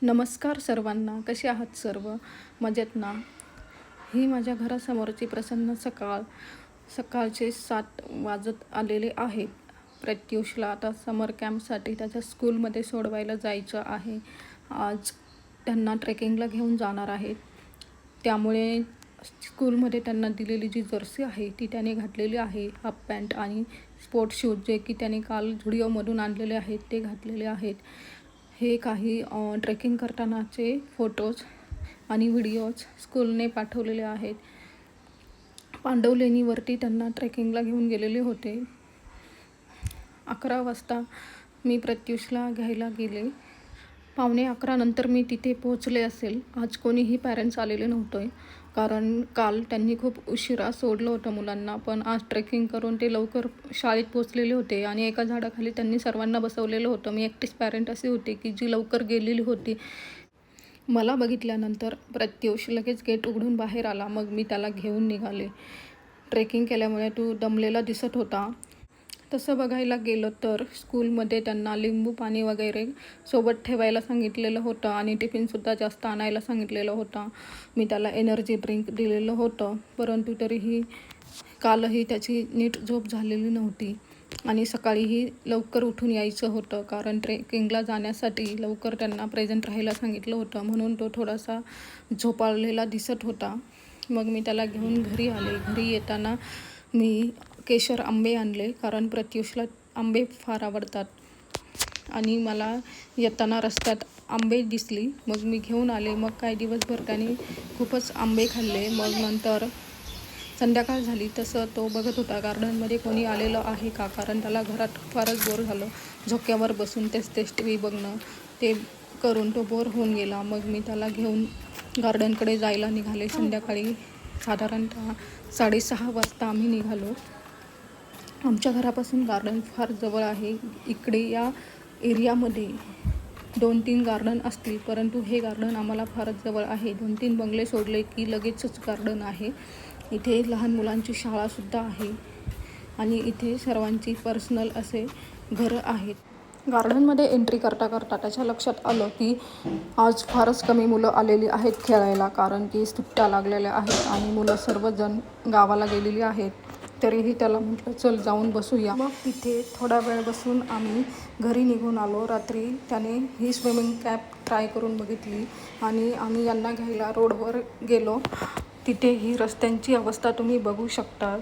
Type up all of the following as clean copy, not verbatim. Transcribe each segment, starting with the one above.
नमस्कार सर्वांना, कसे आहात सर्व? मजेत ना? ही माझ्या घरासमोरची प्रसन्न सकाळचे 7 वाजत आलेले आहेत. प्रत्युषला आता समर कॅम्पसाठी त्याच्या स्कूलमध्ये सोडवायला जायचं आहे. आज त्यांना ट्रेकिंगला घेऊन जाणार आहेत. त्यामुळे स्कूलमध्ये त्यांना दिलेली जी जर्सी आहे ती त्याने घातलेली आहे. हाफ पॅन्ट आणि स्पोर्ट शूज जे की त्याने काल झुडिओमधून आणलेले आहेत ते घातलेले आहेत. हे काही ट्रेकिंग करतानाचे फोटोज आणि व्हिडिओज स्कूलने पाठवलेले आहेत. पांडवलेणीवरती त्यांना ट्रेकिंगला घेऊन गेलेले होते. 11 वाजता मी प्रत्युषला घ्यायला गेले. 11:15 नंतर मी तिथे पोहोचले असेल. आज कोणीही पॅरेंट्स आलेले नव्हते, कारण काल त्यांनी खूप उशिरा सोडलं होतं मुलांना. पण आज ट्रेकिंग करून ते लवकर शाळेत पोहोचलेले होते आणि एका झाडाखाली त्यांनी सर्वांना बसवलेलं होतं. मी एकटीच पॅरेंट अशी होती की जी लवकर गेलेली होती. मला बघितल्यानंतर प्रत्युष लगेच गेट उघडून बाहेर आला. मग मी त्याला घेऊन निघाले. ट्रेकिंग केल्यामुळे तो दमलेला दिसत होता. तसं बघायला गेलं तर स्कूलमध्ये त्यांना लिंबू पाणी वगैरे सोबत ठेवायला सांगितलेलं होतं आणि टिफिनसुद्धा जास्त आणायला सांगितलेलं होतं. मी त्याला एनर्जी ड्रिंक दिलेलं होतं, परंतु तरीही कालही त्याची नीट झोप झालेली नव्हती आणि सकाळीही लवकर उठून यायचं होतं, कारण ट्रेकिंगला जाण्यासाठी लवकर त्यांना प्रेझेंट राहायला सांगितलं होतं. म्हणून तो थोडासा झोपाळलेला दिसत होता. मग मी त्याला घेऊन घरी आले. घरी येताना मी केशर आंबे आणले, कारण प्रत्युषला आंबे फार आवडतात आणि मला येताना रस्त्यात आंबे दिसली. मग मी घेऊन आले. मग काही दिवसभर त्याने खूपच आंबे खाल्ले. मग नंतर संध्याकाळ झाली तसं तो बघत होता गार्डनमध्ये कोणी आलेलं आहे का, कारण त्याला घरात फारच बोर झालं. झोक्यावर बसून तेच TV बघणं ते करून तो बोर होऊन गेला. मग मी त्याला घेऊन गार्डनकडे जायला निघाले. संध्याकाळी साधारणतः 6:30 वाजता आम्ही निघालो. आमच्या घरापासून गार्डन फार जवळ आहे. इकडे या एरियामध्ये 2-3 गार्डन असतील, परंतु हे गार्डन आम्हाला फारच जवळ आहे. 2-3 बंगले सोडले की लगेचच गार्डन आहे. इथे लहान मुलांची शाळासुद्धा आहे आणि इथे सर्वांची पर्सनल असे घरं आहेत. गार्डनमध्ये एंट्री करता त्याच्या लक्षात आलं की आज फारच कमी मुलं आलेली आहेत खेळायला, कारण की सुट्ट्या लागलेल्या आहेत आणि मुलं सर्वजण गावाला गेलेली आहेत. तरीही त्याला म्हटलं चल जाऊन बसूया. मग तिथे थोडा वेळ बसून आम्ही घरी निघून आलो. रात्री त्याने ही स्विमिंग कॅप ट्राय करून बघितली आणि आम्ही यांना घ्यायला रोडवर गेलो. तिथे ही रस्त्यांची अवस्था तुम्ही बघू शकता.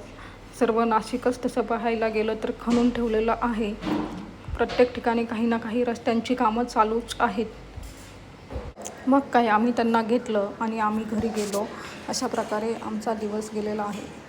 सर्व नाशिकच तसं पाहायला गेलं तर खणून ठेवलेलं आहे. प्रत्येक ठिकाणी काही ना काही रस्त्यांची कामं चालूच आहेत. मग काय आम्ही त्यांना घेतलं आणि आम्ही घरी गेलो. अशा प्रकारे आमचा दिवस गेलेला आहे.